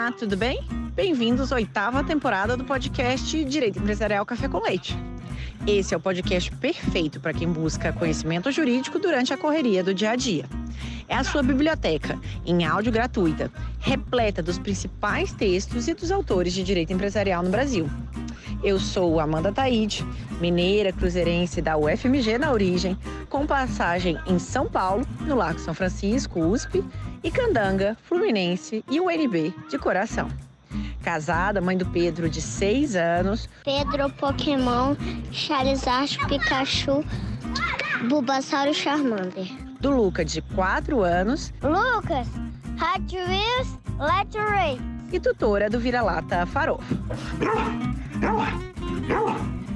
Olá, tudo bem? Bem-vindos à 8ª temporada do podcast Direito Empresarial Café com Leite. Esse é o podcast perfeito para quem busca conhecimento jurídico durante a correria do dia a dia. É a sua biblioteca, em áudio gratuita, repleta dos principais textos e dos autores de direito empresarial no Brasil. Eu sou Amanda Taide, mineira cruzeirense da UFMG na origem, com passagem em São Paulo, no Largo São Francisco, USP, e Candanga, Fluminense e UNB de coração. Casada, mãe do Pedro, de 6 anos. Pedro, Pokémon, Charizard, Pikachu, Bulbasaur e Charmander. Do Luca, de 4 anos. Lucas, Hot Wheels, Let's Race. E tutora do Vira-Lata Farofa.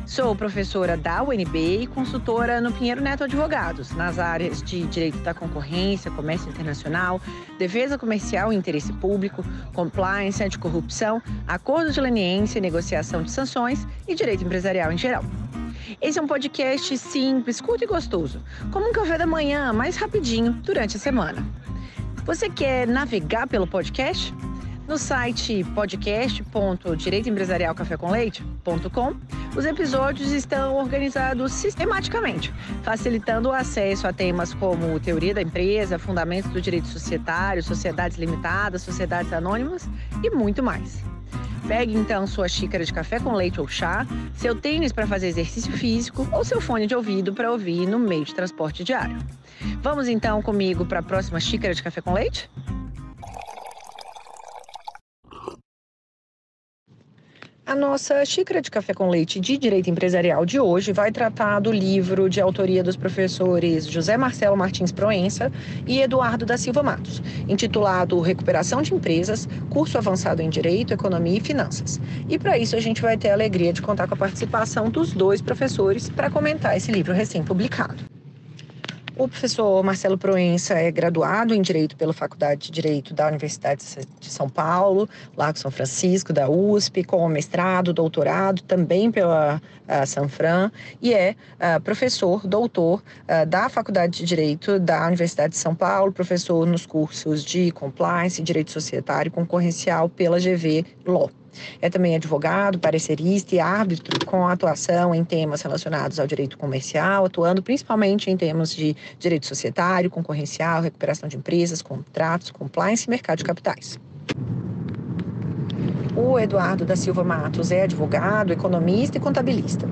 Sou professora da UNB e consultora no Pinheiro Neto Advogados, nas áreas de Direito da Concorrência, Comércio Internacional, Defesa Comercial e Interesse Público, Compliance, Anticorrupção, Acordo de Leniência e Negociação de Sanções e Direito Empresarial em geral. Esse é um podcast simples, curto e gostoso, como um café da manhã, mais rapidinho, durante a semana. Você quer navegar pelo podcast? No site podcast.direitoempresarialcafécomleite.com, os episódios estão organizados sistematicamente, facilitando o acesso a temas como teoria da empresa, fundamentos do direito societário, sociedades limitadas, sociedades anônimas e muito mais. Pegue então sua xícara de café com leite ou chá, seu tênis para fazer exercício físico ou seu fone de ouvido para ouvir no meio de transporte diário. Vamos então comigo para a próxima xícara de café com leite? A nossa xícara de café com leite de direito empresarial de hoje vai tratar do livro de autoria dos professores José Marcelo Martins Proença e Eduardo da Silva Matos, intitulado Recuperação de Empresas, curso avançado em Direito, Economia e Finanças. E para isso a gente vai ter a alegria de contar com a participação dos dois professores para comentar esse livro recém-publicado. O professor Marcelo Proença é graduado em Direito pela Faculdade de Direito da Universidade de São Paulo, Largo São Francisco, da USP, com mestrado, doutorado, também pela Sanfran, e é professor, doutor da Faculdade de Direito da Universidade de São Paulo, professor nos cursos de Compliance, Direito Societário e Concorrencial pela GV Law. É também advogado, parecerista e árbitro com atuação em temas relacionados ao direito comercial, atuando principalmente em temas de direito societário, concorrencial, recuperação de empresas, contratos, compliance e mercado de capitais. O Eduardo da Silva Matos é advogado, economista e contabilista.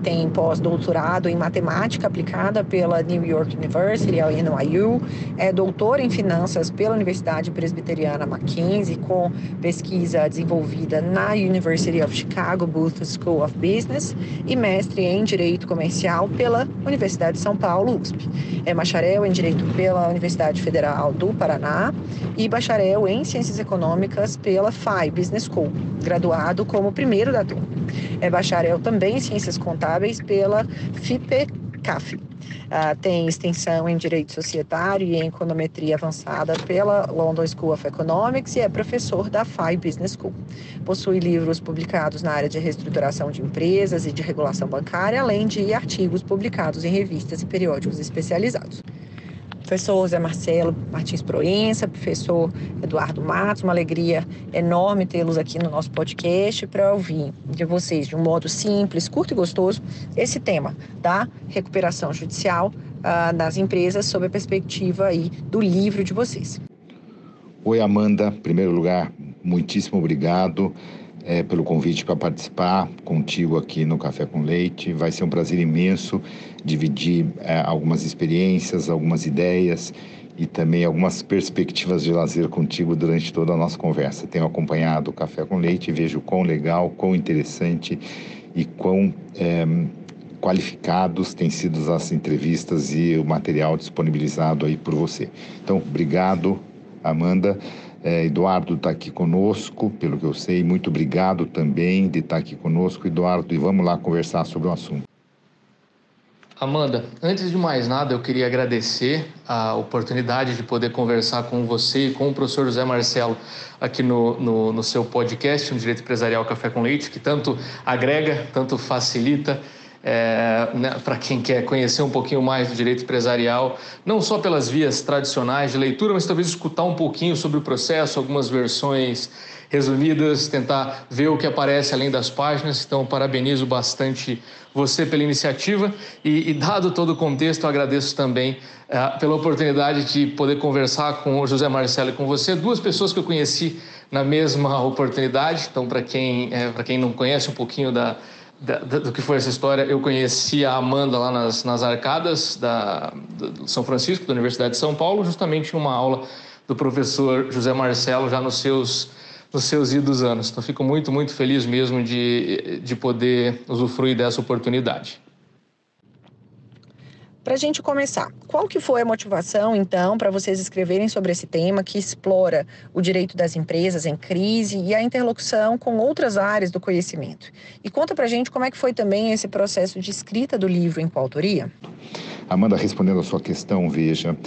Tem pós-doutorado em matemática aplicada pela New York University, a NYU, é doutor em finanças pela Universidade Presbiteriana Mackenzie, com pesquisa desenvolvida na University of Chicago Booth School of Business, e mestre em Direito Comercial pela Universidade de São Paulo, USP. É bacharel em Direito pela Universidade Federal do Paraná e bacharel em Ciências Econômicas pela FAI Business School, graduado como primeiro da turma. É bacharel também em Ciências Contábeis pela FIPE-CAF. Tem extensão em Direito Societário e em Econometria Avançada pela London School of Economics e é professor da FAI Business School. Possui livros publicados na área de reestruturação de empresas e de regulação bancária, além de artigos publicados em revistas e periódicos especializados. Professor José Marcelo Martins Proença, professor Eduardo Matos, uma alegria enorme tê-los aqui no nosso podcast para ouvir de vocês, de um modo simples, curto e gostoso, esse tema da recuperação judicial das empresas sob a perspectiva aí do livro de vocês. Oi, Amanda. Em primeiro lugar, muitíssimo obrigado pelo convite para participar contigo aqui no Café com Leite. Vai ser um prazer imenso dividir algumas experiências, algumas ideias e também algumas perspectivas de lazer contigo durante toda a nossa conversa. Tenho acompanhado o Café com Leite e vejo quão legal, quão interessante e quão qualificados têm sido as entrevistas e o material disponibilizado aí por você. Então, obrigado, Amanda. Eduardo está aqui conosco, pelo que eu sei. Muito obrigado também de estar aqui conosco, Eduardo, e vamos lá conversar sobre o assunto. Amanda, antes de mais nada, eu queria agradecer a oportunidade de poder conversar com você e com o professor José Marcelo aqui no seu podcast, no Direito Empresarial Café com Leite, que tanto agrega, tanto facilita né, para quem quer conhecer um pouquinho mais do direito empresarial, não só pelas vias tradicionais de leitura, mas talvez escutar um pouquinho sobre o processo, algumas versões resumidas, tentar ver o que aparece além das páginas. Então, parabenizo bastante você pela iniciativa e dado todo o contexto, eu agradeço também pela oportunidade de poder conversar com o José Marcelo e com você, duas pessoas que eu conheci na mesma oportunidade. Então, para quem não conhece um pouquinho do que foi essa história, eu conheci a Amanda lá nas arcadas do São Francisco, da Universidade de São Paulo, justamente em uma aula do professor José Marcelo, já nos seus idos anos. Então, fico muito, muito feliz mesmo de poder usufruir dessa oportunidade. Para a gente começar, qual que foi a motivação, então, para vocês escreverem sobre esse tema que explora o direito das empresas em crise e a interlocução com outras áreas do conhecimento? E conta para a gente como é que foi também esse processo de escrita do livro em coautoria. Amanda, respondendo a sua questão, veja,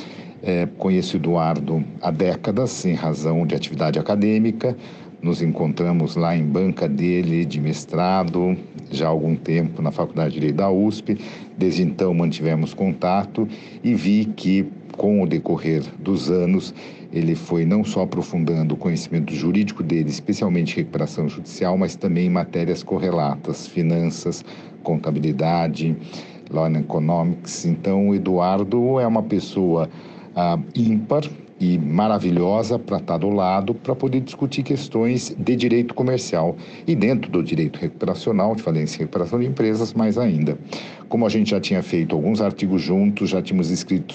conheço o Eduardo há décadas, em razão de atividade acadêmica. Nos encontramos lá em banca dele de mestrado, já há algum tempo na Faculdade de Direito da USP. Desde então mantivemos contato e vi que, com o decorrer dos anos, ele foi não só aprofundando o conhecimento jurídico dele, especialmente recuperação judicial, mas também em matérias correlatas, finanças, contabilidade, law and economics. Então, o Eduardo é uma pessoa ímpar e maravilhosa para estar do lado, para poder discutir questões de direito comercial e dentro do direito recuperacional, de falência e recuperação de empresas, mais ainda. Como a gente já tinha feito alguns artigos juntos, já tínhamos escrito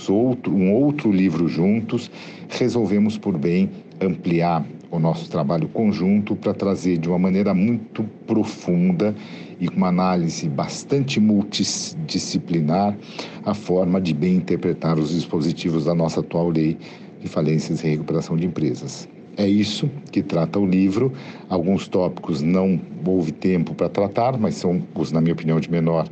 um outro livro juntos, resolvemos por bem ampliar o nosso trabalho conjunto para trazer de uma maneira muito profunda e com uma análise bastante multidisciplinar a forma de bem interpretar os dispositivos da nossa atual lei de falências e recuperação de empresas. É isso que trata o livro. Alguns tópicos não houve tempo para tratar, mas são os, na minha opinião, de menor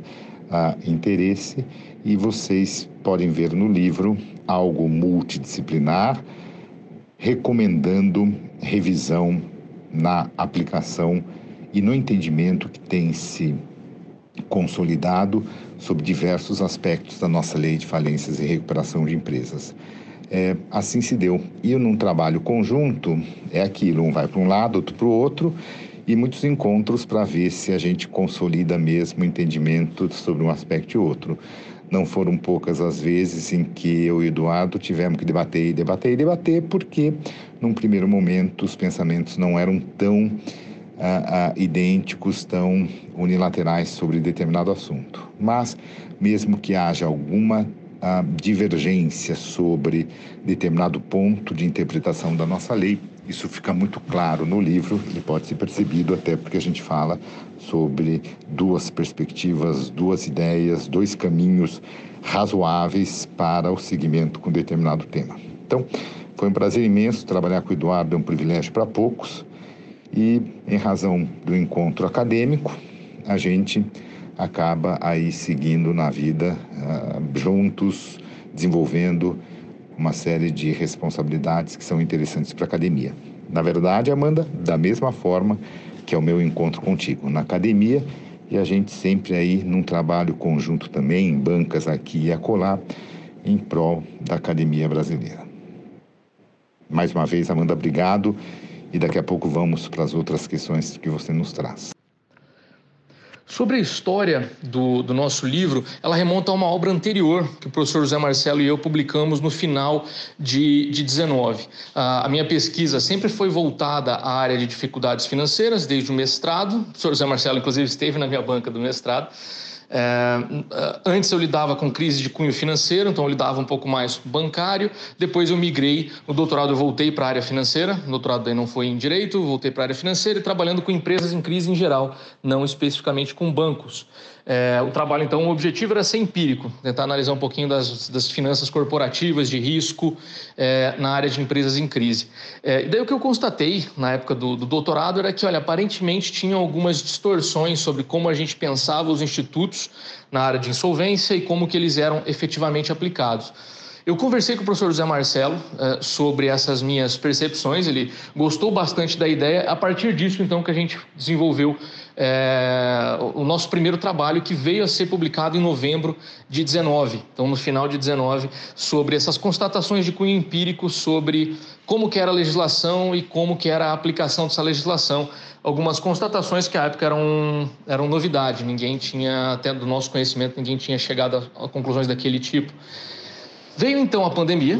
interesse, e vocês podem ver no livro algo multidisciplinar, recomendando revisão na aplicação e no entendimento que tem se consolidado sobre diversos aspectos da nossa lei de falências e recuperação de empresas. Assim se deu. E num trabalho conjunto, é aquilo, um vai para um lado, outro para o outro, e muitos encontros para ver se a gente consolida mesmo o entendimento sobre um aspecto e outro. Não foram poucas as vezes em que eu e o Eduardo tivemos que debater, porque num primeiro momento os pensamentos não eram tão idênticos, tão unilaterais sobre determinado assunto. Mas, mesmo que haja alguma divergência sobre determinado ponto de interpretação da nossa lei, isso fica muito claro no livro e pode ser percebido até porque a gente fala sobre duas perspectivas, duas ideias, dois caminhos razoáveis para o seguimento com determinado tema. Então, foi um prazer imenso trabalhar com o Eduardo, é um privilégio para poucos, e em razão do encontro acadêmico, a gente acaba aí seguindo na vida juntos, desenvolvendo uma série de responsabilidades que são interessantes para a academia. Na verdade, Amanda, da mesma forma que é o meu encontro contigo na academia, e a gente sempre aí num trabalho conjunto também, em bancas aqui e acolá, em prol da academia brasileira. Mais uma vez, Amanda, obrigado, e daqui a pouco vamos para as outras questões que você nos traz. Sobre a história do nosso livro, ela remonta a uma obra anterior que o professor José Marcelo e eu publicamos no final de 19. A minha pesquisa sempre foi voltada à área de dificuldades financeiras, desde o mestrado. O professor José Marcelo, inclusive, esteve na minha banca do mestrado. Antes eu lidava com crise de cunho financeiro, então eu lidava um pouco mais bancário. Depois eu migrei, no doutorado eu voltei para a área financeira, no doutorado daí não foi em direito, voltei para a área financeira e trabalhando com empresas em crise em geral, não especificamente com bancos. O trabalho, então, o objetivo era ser empírico, tentar analisar um pouquinho das finanças corporativas de risco na área de empresas em crise. E daí o que eu constatei na época do doutorado era que, olha, aparentemente tinham algumas distorções sobre como a gente pensava os institutos na área de insolvência e como que eles eram efetivamente aplicados. Eu conversei com o professor José Marcelo sobre essas minhas percepções, ele gostou bastante da ideia. A partir disso, então, que a gente desenvolveu o nosso primeiro trabalho, que veio a ser publicado em novembro de 19, então no final de 19, sobre essas constatações de cunho empírico sobre como que era a legislação e como que era a aplicação dessa legislação. Algumas constatações que à época eram novidade, ninguém tinha, até do nosso conhecimento, ninguém tinha chegado a conclusões daquele tipo. Veio então a pandemia,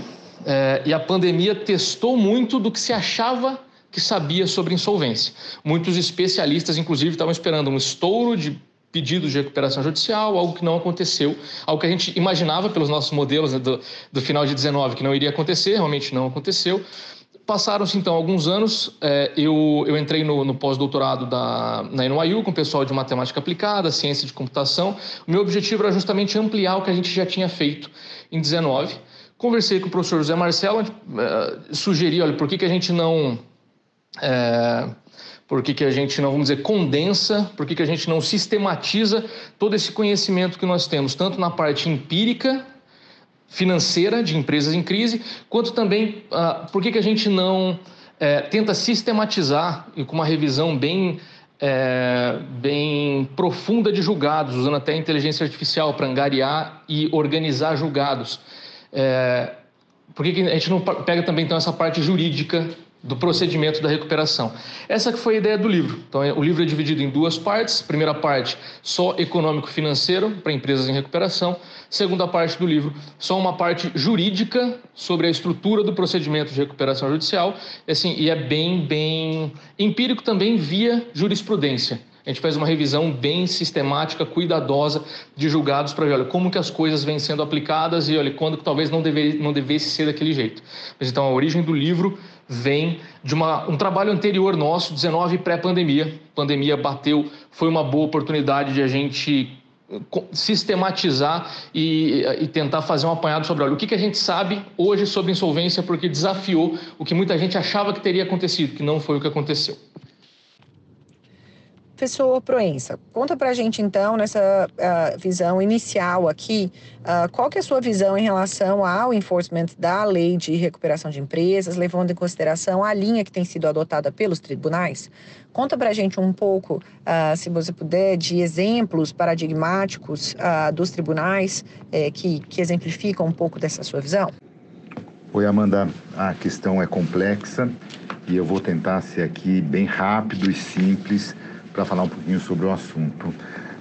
e a pandemia testou muito do que se achava que sabia sobre insolvência. Muitos especialistas, inclusive, estavam esperando um estouro de pedidos de recuperação judicial, algo que não aconteceu, algo que a gente imaginava pelos nossos modelos, né, do final de 19 que não iria acontecer, realmente não aconteceu. Passaram-se, então, alguns anos, eu entrei no pós-doutorado na NYU com o pessoal de matemática aplicada, ciência de computação. O meu objetivo era justamente ampliar o que a gente já tinha feito em 19. Conversei com o professor José Marcelo, onde sugeri, olha, por que a gente não, vamos dizer, condensa, por que a gente não sistematiza todo esse conhecimento que nós temos, tanto na parte empírica, financeira de empresas em crise, quanto também por que a gente não tenta sistematizar e com uma revisão bem profunda de julgados, usando até a inteligência artificial para angariar e organizar julgados. Por que a gente não pega também então essa parte jurídica do procedimento da recuperação? Essa que foi a ideia do livro. Então, o livro é dividido em duas partes. Primeira parte, só econômico-financeiro para empresas em recuperação. Segunda parte do livro, só uma parte jurídica sobre a estrutura do procedimento de recuperação judicial. E é bem empírico também via jurisprudência. A gente faz uma revisão bem sistemática, cuidadosa de julgados para ver, olha, como que as coisas vêm sendo aplicadas e, olha, quando que talvez não devesse ser daquele jeito. Mas, então, a origem do livro vem de um trabalho anterior nosso, 19 pré-pandemia. Pandemia bateu, foi uma boa oportunidade de a gente sistematizar e tentar fazer um apanhado sobre, olha, o que a gente sabe hoje sobre insolvência, porque desafiou o que muita gente achava que teria acontecido, que não foi o que aconteceu. Professor Proença, conta pra gente então, nessa visão inicial aqui, qual que é a sua visão em relação ao enforcement da lei de recuperação de empresas, levando em consideração a linha que tem sido adotada pelos tribunais? Conta pra gente um pouco, se você puder, de exemplos paradigmáticos dos tribunais que exemplificam um pouco dessa sua visão. Oi, Amanda, a questão é complexa e eu vou tentar ser aqui bem rápido e simples para falar um pouquinho sobre o assunto.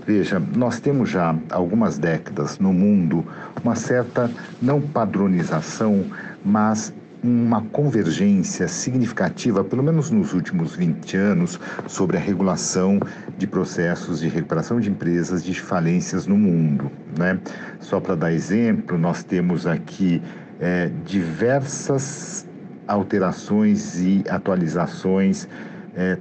Veja, nós temos já há algumas décadas no mundo uma certa, não padronização, mas uma convergência significativa, pelo menos nos últimos 20 anos, sobre a regulação de processos de recuperação de empresas de falências no mundo, né? Só para dar exemplo, nós temos aqui diversas alterações e atualizações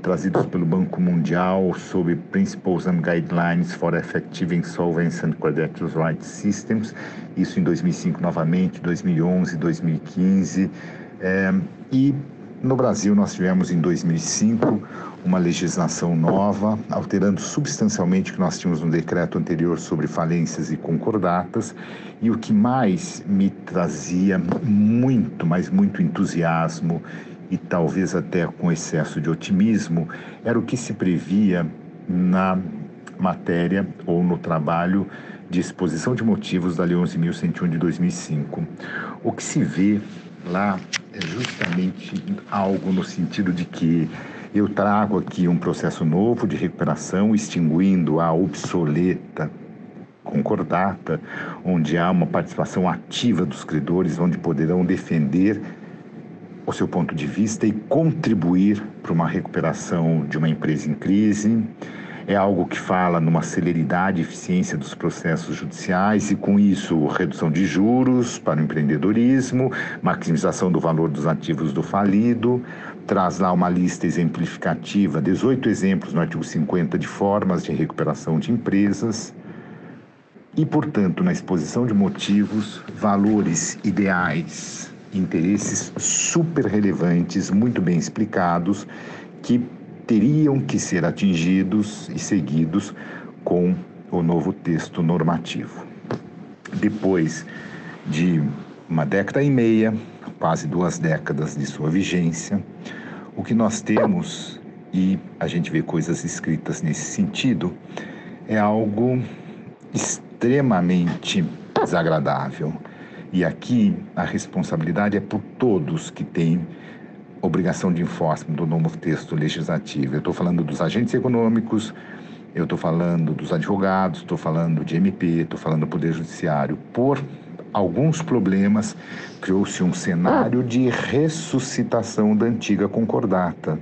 trazidos pelo Banco Mundial sobre Principles and Guidelines for Effective Insolvency and Creditors' Rights Systems, isso em 2005 novamente, 2011, 2015, e no Brasil nós tivemos em 2005 uma legislação nova, alterando substancialmente o que nós tínhamos no decreto anterior sobre falências e concordatas, e o que mais me trazia muito, mas muito entusiasmo e talvez até com excesso de otimismo, era o que se previa na matéria ou no trabalho de exposição de motivos da Lei 11.101 de 2005. O que se vê lá é justamente algo no sentido de que eu trago aqui um processo novo de recuperação, extinguindo a obsoleta concordata, onde há uma participação ativa dos credores, onde poderão defender o seu ponto de vista e contribuir para uma recuperação de uma empresa em crise. É algo que fala numa celeridade e eficiência dos processos judiciais e, com isso, redução de juros para o empreendedorismo, maximização do valor dos ativos do falido, traz lá uma lista exemplificativa, 18 exemplos no artigo 50 de formas de recuperação de empresas e, portanto, na exposição de motivos, valores ideais, interesses super relevantes, muito bem explicados, que teriam que ser atingidos e seguidos com o novo texto normativo. Depois de uma década e meia, quase 2 décadas de sua vigência, o que nós temos, e a gente vê coisas escritas nesse sentido, é algo extremamente desagradável. E aqui a responsabilidade é por todos que têm obrigação de enforcement do novo texto legislativo. Eu estou falando dos agentes econômicos, eu estou falando dos advogados, estou falando de MP, estou falando do Poder Judiciário. Por alguns problemas, criou-se um cenário de ressuscitação da antiga concordata.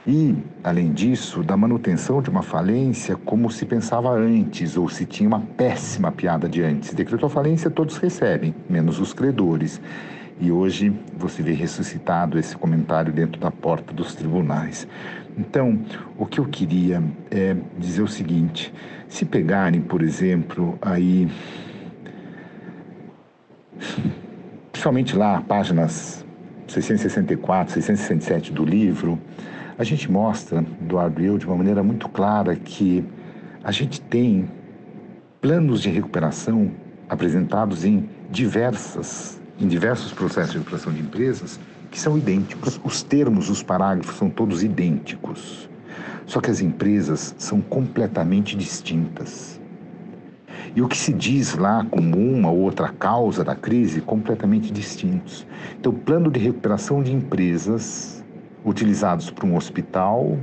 E, além disso, da manutenção de uma falência como se pensava antes, ou se tinha uma péssima piada de antes. Decretou falência, todos recebem, menos os credores. E hoje você vê ressuscitado esse comentário dentro da porta dos tribunais. Então, o que eu queria é dizer o seguinte: se pegarem, por exemplo, aí, principalmente lá, páginas 664, 667 do livro, a gente mostra, Eduardo e eu, de uma maneira muito clara, que a gente tem planos de recuperação apresentados em diversos processos de recuperação de empresas que são idênticos. Os termos, os parágrafos são todos idênticos. Só que as empresas são completamente distintas. E o que se diz lá como uma ou outra causa da crise, completamente distintos. Então, o plano de recuperação de empresas utilizados para um hospital,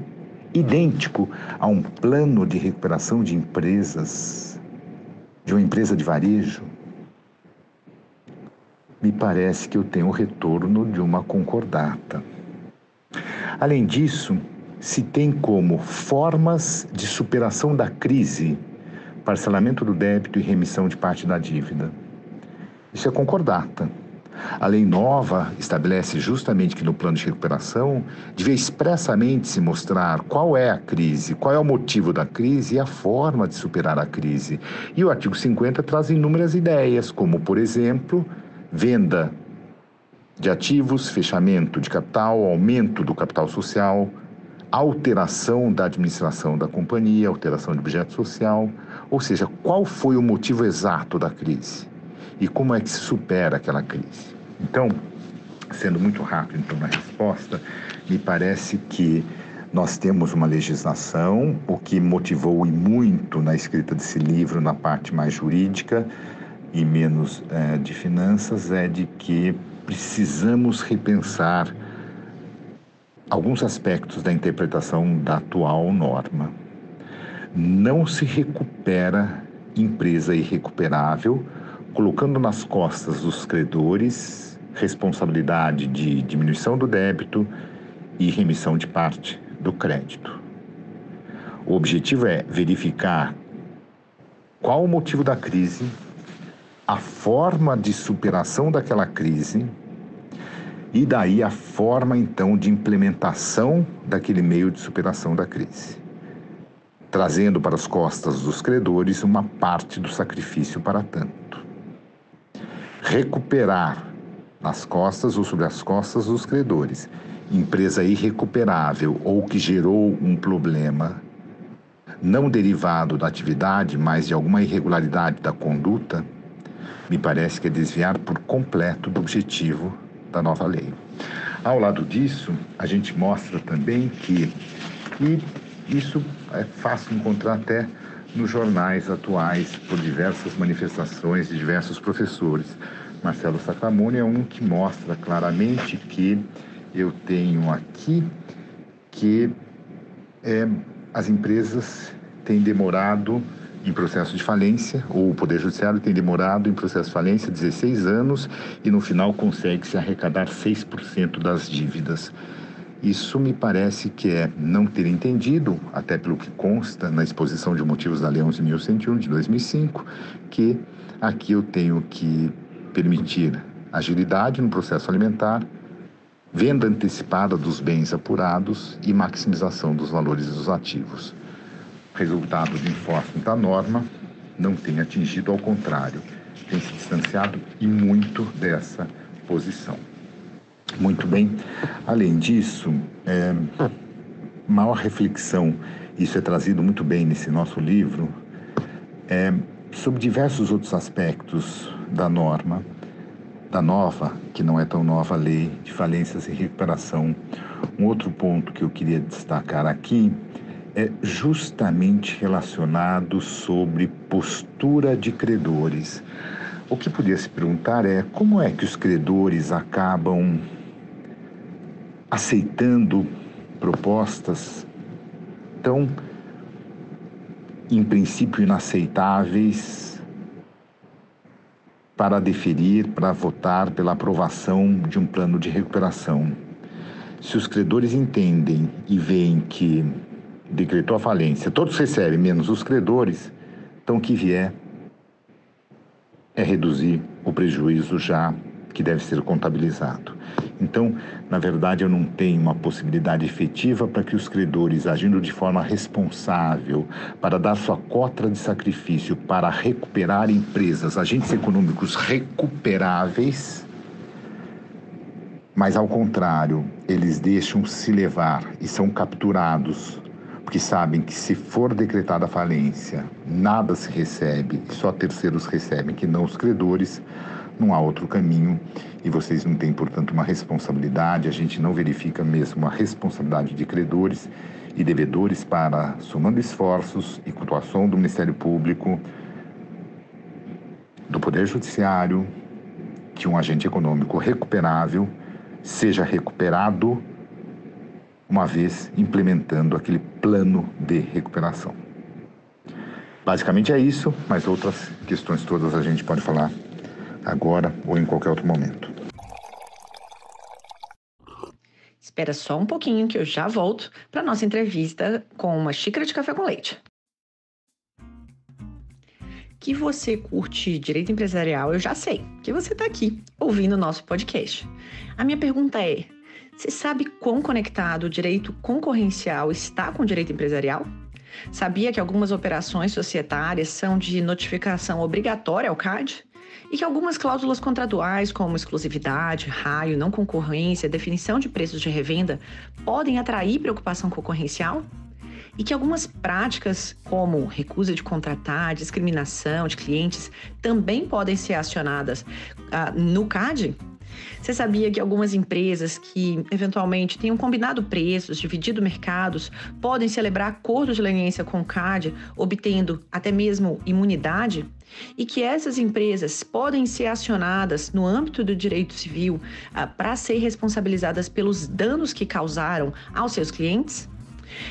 idêntico a um plano de recuperação de empresas, de uma empresa de varejo, me parece que eu tenho o retorno de uma concordata. Além disso, se tem como formas de superação da crise, parcelamento do débito e remissão de parte da dívida. Isso é concordata. A lei nova estabelece justamente que no plano de recuperação devia expressamente se mostrar qual é a crise, qual é o motivo da crise e a forma de superar a crise. E o artigo 50 traz inúmeras ideias, como, por exemplo, venda de ativos, fechamento de capital, aumento do capital social, alteração da administração da companhia, alteração de objeto social, ou seja, qual foi o motivo exato da crise e como é que se supera aquela crise. Então, sendo muito rápido então na resposta, me parece que nós temos uma legislação, o que motivou e muito na escrita desse livro, na parte mais jurídica e menos de finanças, é de que precisamos repensar alguns aspectos da interpretação da atual norma. Não se recupera empresa irrecuperável, colocando nas costas dos credores responsabilidade de diminuição do débito e remissão de parte do crédito. O objetivo é verificar qual o motivo da crise, a forma de superação daquela crise e daí a forma, então, de implementação daquele meio de superação da crise, trazendo para as costas dos credores uma parte do sacrifício para tanto. Recuperar nas costas ou sobre as costas dos credores empresa irrecuperável ou que gerou um problema não derivado da atividade, mas de alguma irregularidade da conduta, me parece que é desviar por completo do objetivo da nova lei. Ao lado disso, a gente mostra também que, e isso é fácil encontrar até nos jornais atuais, por diversas manifestações de diversos professores. Marcelo Sacramone é um que mostra claramente que eu tenho aqui que as empresas têm demorado em processo de falência, ou o Poder Judiciário tem demorado em processo de falência 16 anos e no final consegue se arrecadar 6% das dívidas. Isso me parece que é não ter entendido, até pelo que consta na exposição de motivos da Lei 11.101 de 2005, que aqui eu tenho que permitir agilidade no processo alimentar, venda antecipada dos bens apurados e maximização dos valores dos ativos. Resultado do enforcement da norma não tem atingido, ao contrário, tem se distanciado e muito dessa posição. Muito bem. Além disso, maior reflexão, isso é trazido muito bem nesse nosso livro, sobre diversos outros aspectos da norma, da nova, que não é tão nova, lei de falências e recuperação. Um outro ponto que eu queria destacar aqui é justamente relacionado sobre postura de credores. O que podia se perguntar é como é que os credores acabam aceitando propostas tão, em princípio, inaceitáveis para deferir, para votar pela aprovação de um plano de recuperação. Se os credores entendem e veem que decretou a falência, todos recebem, menos os credores, então o que vier é reduzir o prejuízo já que deve ser contabilizado. Então, na verdade, eu não tenho uma possibilidade efetiva para que os credores, agindo de forma responsável, para dar sua cota de sacrifício, para recuperar empresas, agentes econômicos recuperáveis, mas, ao contrário, eles deixam se levar e são capturados, porque sabem que se for decretada a falência, nada se recebe, só terceiros recebem, que não os credores. Não há outro caminho e vocês não têm, portanto, uma responsabilidade. A gente não verifica mesmo a responsabilidade de credores e devedores para, somando esforços e com a atuação do Ministério Público, do Poder Judiciário, que um agente econômico recuperável seja recuperado uma vez implementando aquele plano de recuperação. Basicamente é isso, mas outras questões todas a gente pode falar agora ou em qualquer outro momento. Espera só um pouquinho que eu já volto para nossa entrevista com uma xícara de café com leite. Que você curte direito empresarial, eu já sei, que você está aqui ouvindo o nosso podcast. A minha pergunta é, você sabe quão conectado o direito concorrencial está com o direito empresarial? Sabia que algumas operações societárias são de notificação obrigatória ao CAD? E que algumas cláusulas contratuais, como exclusividade, raio, não concorrência, definição de preços de revenda, podem atrair preocupação concorrencial? E que algumas práticas, como recusa de contratar, discriminação de clientes, também podem ser acionadas no CAD? Você sabia que algumas empresas que, eventualmente, tenham combinado preços, dividido mercados, podem celebrar acordos de leniência com o CAD, obtendo até mesmo imunidade? E que essas empresas podem ser acionadas no âmbito do direito civil para ser responsabilizadas pelos danos que causaram aos seus clientes?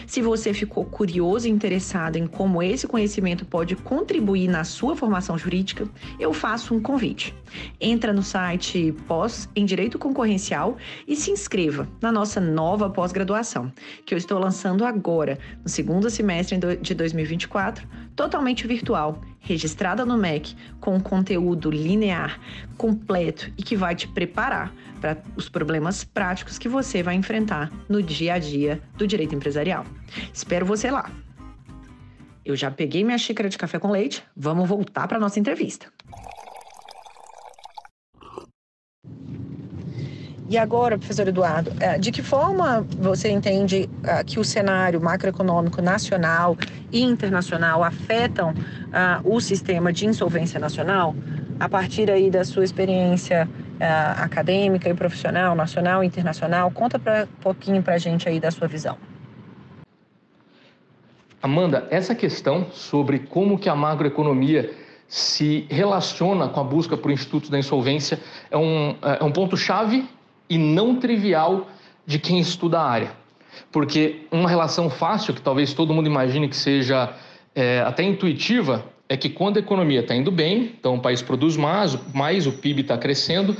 Se você ficou curioso e interessado em como esse conhecimento pode contribuir na sua formação jurídica, eu faço um convite. Entra no site Pós em Direito Concorrencial e se inscreva na nossa nova pós-graduação, que eu estou lançando agora, no segundo semestre de 2024, totalmente virtual, registrada no MEC, com conteúdo linear, completo e que vai te preparar para os problemas práticos que você vai enfrentar no dia a dia do direito empresarial. Espero você lá. Eu já peguei minha xícara de café com leite, vamos voltar para a nossa entrevista. E agora, professor Eduardo, de que forma você entende que o cenário macroeconômico nacional e internacional afetam o sistema de insolvência nacional? A partir aí da sua experiência acadêmica e profissional, nacional e internacional, conta um pouquinho para a gente aí da sua visão. Amanda, essa questão sobre como que a macroeconomia se relaciona com a busca por institutos da insolvência é um ponto-chave e não trivial de quem estuda a área. Porque uma relação fácil, que talvez todo mundo imagine que seja até intuitiva, é que quando a economia está indo bem, então o país produz mais, o PIB está crescendo,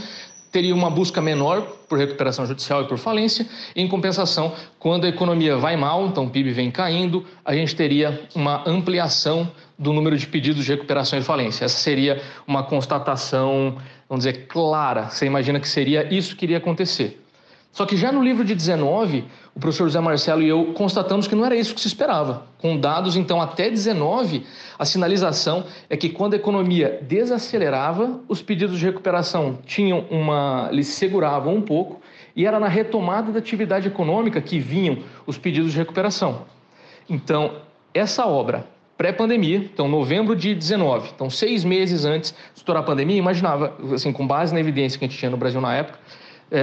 teria uma busca menor por recuperação judicial e por falência. Em compensação, quando a economia vai mal, então o PIB vem caindo, a gente teria uma ampliação do número de pedidos de recuperação e falência. Essa seria uma constatação, vamos dizer, clara. Você imagina que seria isso que iria acontecer. Só que já no livro de 19, o professor José Marcelo e eu constatamos que não era isso que se esperava. Com dados, então, até 19, a sinalização é que quando a economia desacelerava, os pedidos de recuperação eles seguravam um pouco e era na retomada da atividade econômica que vinham os pedidos de recuperação. Então, essa obra, pré-pandemia, então novembro de 19, então 6 meses antes de estourar a pandemia, imaginava, assim, com base na evidência que a gente tinha no Brasil na época,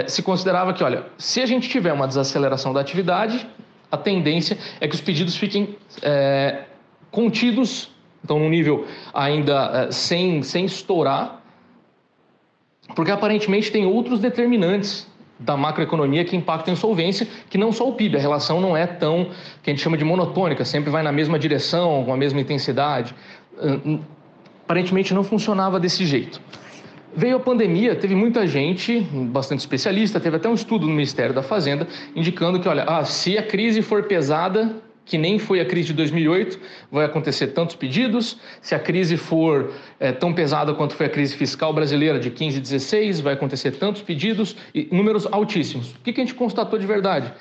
se considerava que, olha, se a gente tiver uma desaceleração da atividade, a tendência é que os pedidos fiquem contidos, então num nível ainda sem estourar, porque aparentemente tem outros determinantes da macroeconomia que impactam a insolvência, que não só o PIB, a relação não é tão, que a gente chama de monotônica, sempre vai na mesma direção, com a mesma intensidade. Aparentemente não funcionava desse jeito. Veio a pandemia, teve muita gente, bastante especialista, teve até um estudo no Ministério da Fazenda, indicando que, olha, se a crise for pesada, que nem foi a crise de 2008, vai acontecer tantos pedidos. Se a crise for tão pesada quanto foi a crise fiscal brasileira de 15 e 16, vai acontecer tantos pedidos e números altíssimos. O que a gente constatou de verdade?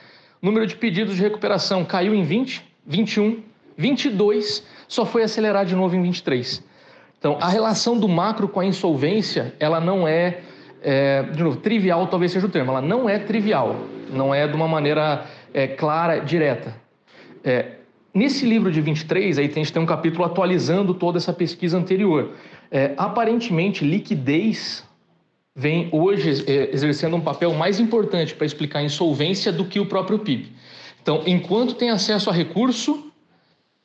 O número de pedidos de recuperação caiu em 20, 21, 22, só foi acelerar de novo em 23. Então, a relação do macro com a insolvência, ela não de novo, trivial talvez seja o termo, ela não é trivial, não é de uma maneira clara, direta. Nesse livro de 23, aí a gente tem um capítulo atualizando toda essa pesquisa anterior. Aparentemente, liquidez vem hoje exercendo um papel mais importante para explicar a insolvência do que o próprio PIB. Então, enquanto tem acesso a recurso,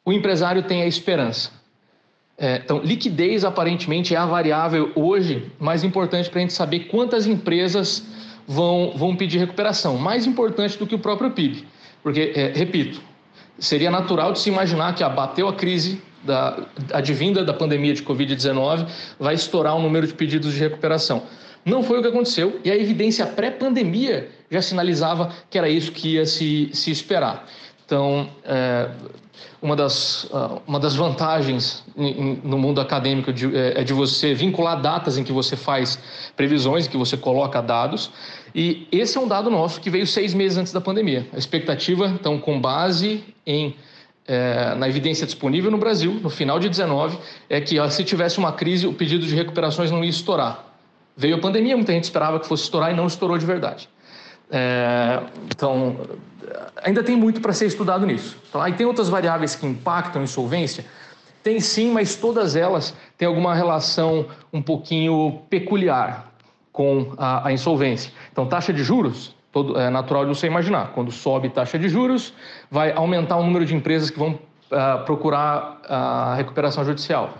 o empresário tem a esperança. Então, liquidez aparentemente é a variável hoje mais importante para a gente saber quantas empresas vão pedir recuperação. Mais importante do que o próprio PIB. Porque, repito, seria natural de se imaginar que abateu a crise advinda da pandemia de Covid-19, vai estourar o número de pedidos de recuperação. Não foi o que aconteceu e a evidência pré-pandemia já sinalizava que era isso que ia se esperar. Então, uma das vantagens no mundo acadêmico é de você vincular datas em que você faz previsões, em que você coloca dados. E esse é um dado nosso que veio 6 meses antes da pandemia. A expectativa, então, com base na evidência disponível no Brasil, no final de 19, é que se tivesse uma crise, o pedido de recuperações não ia estourar. Veio a pandemia, muita gente esperava que fosse estourar e não estourou de verdade. Então, ainda tem muito para ser estudado nisso. Então, aí tem outras variáveis que impactam a insolvência? Tem sim, mas todas elas têm alguma relação um pouquinho peculiar com a insolvência. Então, taxa de juros, é natural de você imaginar. Quando sobe taxa de juros, vai aumentar o número de empresas que vão procurar a recuperação judicial.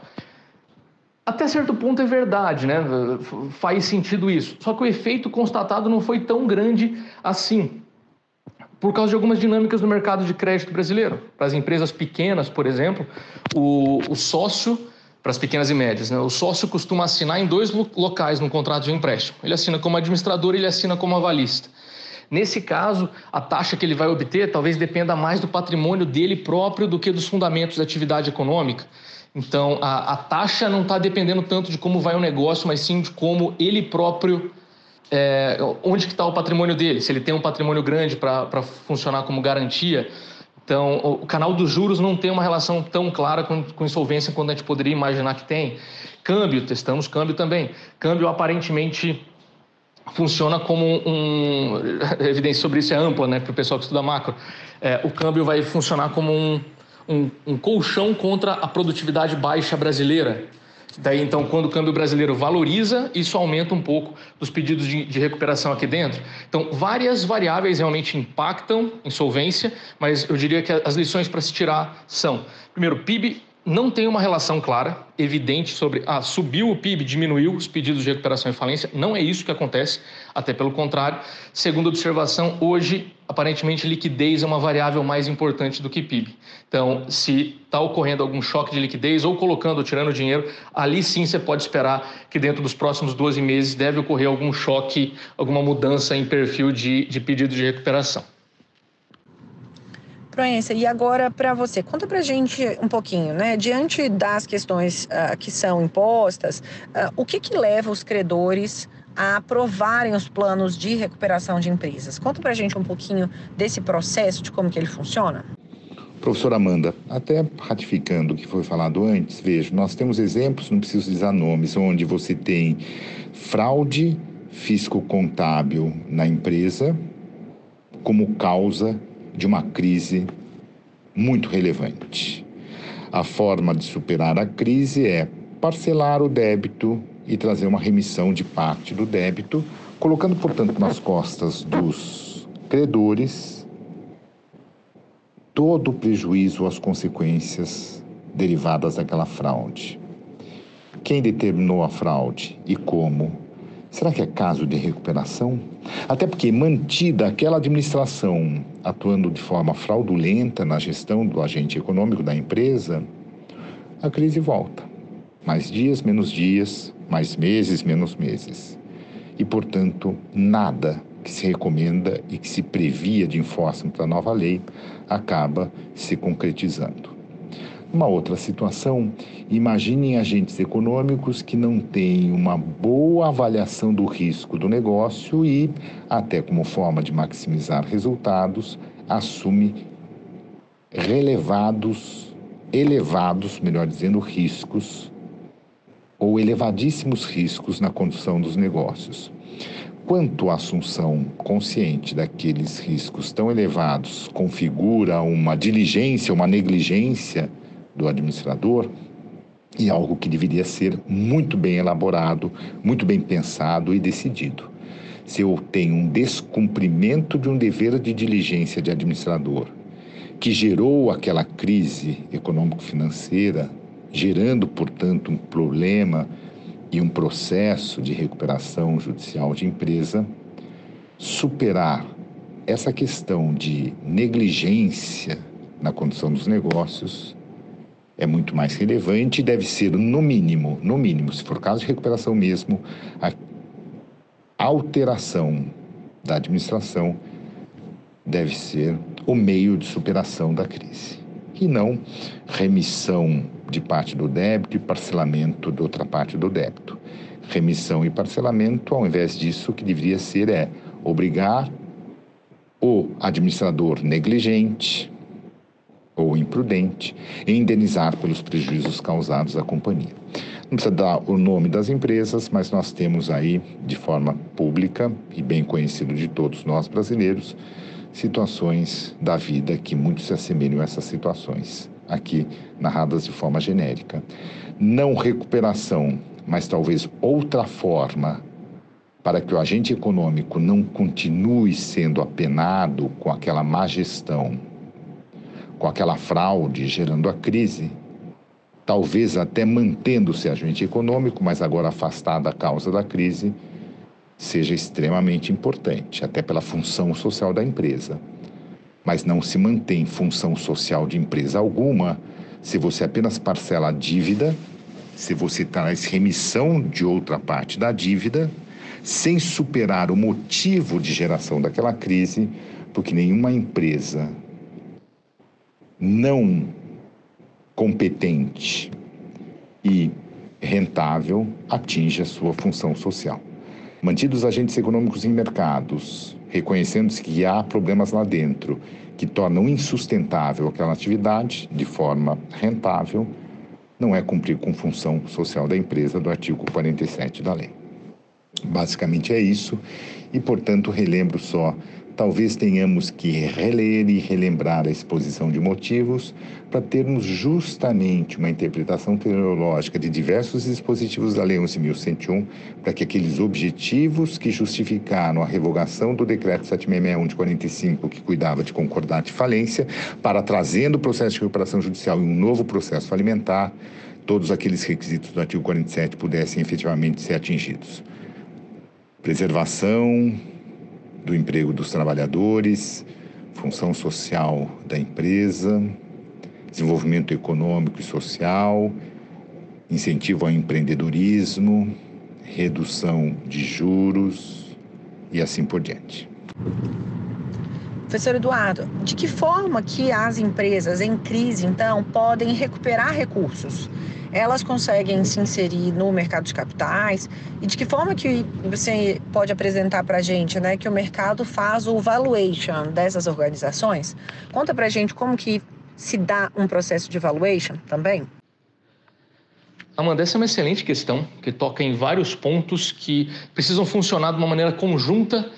Até certo ponto é verdade, né? Faz sentido isso. Só que o efeito constatado não foi tão grande assim, por causa de algumas dinâmicas no mercado de crédito brasileiro. Para as empresas pequenas, por exemplo, o sócio, para as pequenas e médias, né? O sócio costuma assinar em 2 locais no contrato de empréstimo. Ele assina como administrador e ele assina como avalista. Nesse caso, a taxa que ele vai obter talvez dependa mais do patrimônio dele próprio do que dos fundamentos da atividade econômica. Então, a taxa não está dependendo tanto de como vai o negócio, mas sim de como ele próprio, onde que está o patrimônio dele, se ele tem um patrimônio grande para funcionar como garantia. Então, o canal dos juros não tem uma relação tão clara com insolvência quanto a gente poderia imaginar que tem. Câmbio, testamos câmbio também. Câmbio aparentemente funciona como a evidência sobre isso é ampla, né, para o pessoal que estuda macro. O câmbio vai funcionar como um colchão contra a produtividade baixa brasileira. Daí, então, quando o câmbio brasileiro valoriza, isso aumenta um pouco os pedidos de recuperação aqui dentro. Então, várias variáveis realmente impactam insolvência, mas eu diria que as lições para se tirar são: primeiro, PIB não tem uma relação clara, evidente sobre subiu o PIB, diminuiu os pedidos de recuperação e falência. Não é isso que acontece, até pelo contrário. Segunda observação, hoje, aparentemente, liquidez é uma variável mais importante do que PIB. Então, se está ocorrendo algum choque de liquidez ou colocando ou tirando dinheiro, ali sim você pode esperar que dentro dos próximos 12 meses deve ocorrer algum choque, alguma mudança em perfil de pedido de recuperação. Proença, e agora para você, conta para a gente um pouquinho, né? Diante das questões que são impostas, o que leva os credores a aprovarem os planos de recuperação de empresas? Conta para a gente um pouquinho desse processo, de como que ele funciona. Professora Amanda, até ratificando o que foi falado antes, veja, nós temos exemplos, não preciso usar nomes, onde você tem fraude fisco-contábil na empresa como causa de uma crise muito relevante. A forma de superar a crise é parcelar o débito e trazer uma remissão de parte do débito, colocando, portanto, nas costas dos credores todo o prejuízo, as consequências derivadas daquela fraude. Quem determinou a fraude e como? Será que é caso de recuperação? Até porque, mantida aquela administração atuando de forma fraudulenta na gestão do agente econômico da empresa, a crise volta. Mais dias, mais meses, menos meses. E, portanto, nada que se recomenda e que se previa de enforcement da nova lei acaba se concretizando. Uma outra situação, imaginem agentes econômicos que não têm uma boa avaliação do risco do negócio e, até como forma de maximizar resultados, assume elevados, riscos ou elevadíssimos riscos na condução dos negócios. Quanto à assunção consciente daqueles riscos tão elevados configura uma diligência, uma negligência do administrador, e algo que deveria ser muito bem elaborado, muito bem pensado e decidido. Se eu tenho um descumprimento de um dever de diligência de administrador, que gerou aquela crise econômico-financeira, gerando, portanto, um problema e um processo de recuperação judicial de empresa, superar essa questão de negligência na condução dos negócios é muito mais relevante e deve ser, no mínimo, se for caso de recuperação mesmo, a alteração da administração deve ser o meio de superação da crise. E não remissão de parte do débito e parcelamento de outra parte do débito. Remissão e parcelamento, ao invés disso, o que deveria ser é obrigar o administrador negligente ou imprudente a indenizar pelos prejuízos causados à companhia. Não precisa dar o nome das empresas, mas nós temos aí, de forma pública e bem conhecido de todos nós brasileiros, situações da vida que muito se assemelham a essas situações, aqui narradas de forma genérica. Não recuperação, mas talvez outra forma para que o agente econômico não continue sendo apenado com aquela má gestão, com aquela fraude gerando a crise, talvez até mantendo-se agente econômico, mas agora afastado da causa da crise, seja extremamente importante, até pela função social da empresa. Mas não se mantém função social de empresa alguma se você apenas parcela a dívida, se você traz remissão de outra parte da dívida, sem superar o motivo de geração daquela crise, porque nenhuma empresa não competente e rentável atinge a sua função social. Mantidos agentes econômicos em mercados, reconhecendo-se que há problemas lá dentro que tornam insustentável aquela atividade de forma rentável, não é cumprir com função social da empresa do artigo 47 da lei. Basicamente é isso e, portanto, relembro só, talvez tenhamos que reler e relembrar a exposição de motivos para termos justamente uma interpretação teleológica de diversos dispositivos da Lei 11.101, para que aqueles objetivos que justificaram a revogação do Decreto 7661 de 45, que cuidava de concordata e falência, para trazendo o processo de recuperação judicial e um novo processo falimentar, todos aqueles requisitos do artigo 47 pudessem efetivamente ser atingidos. Preservação do emprego dos trabalhadores, função social da empresa, desenvolvimento econômico e social, incentivo ao empreendedorismo, redução de juros e assim por diante. Professor Eduardo, de que forma que as empresas em crise, então, podem recuperar recursos? Elas conseguem se inserir no mercado de capitais? E de que forma que você pode apresentar para a gente, né, que o mercado faz o valuation dessas organizações? Conta para a gente como que se dá um processo de valuation também. Amanda, essa é uma excelente questão que toca em vários pontos que precisam funcionar de uma maneira conjunta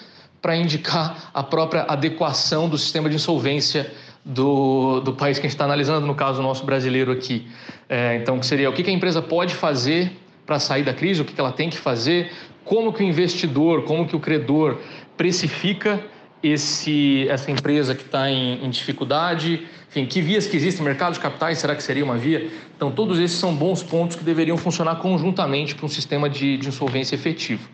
para indicar a própria adequação do sistema de insolvência do país que a gente está analisando, no caso nosso brasileiro aqui. Então, que seria o que a empresa pode fazer para sair da crise, o que ela tem que fazer, como que o investidor, como que o credor precifica essa empresa que está em dificuldade, enfim, que vias que existem, mercado de capitais, será que seria uma via? Então, todos esses são bons pontos que deveriam funcionar conjuntamente para um sistema de insolvência efetivo.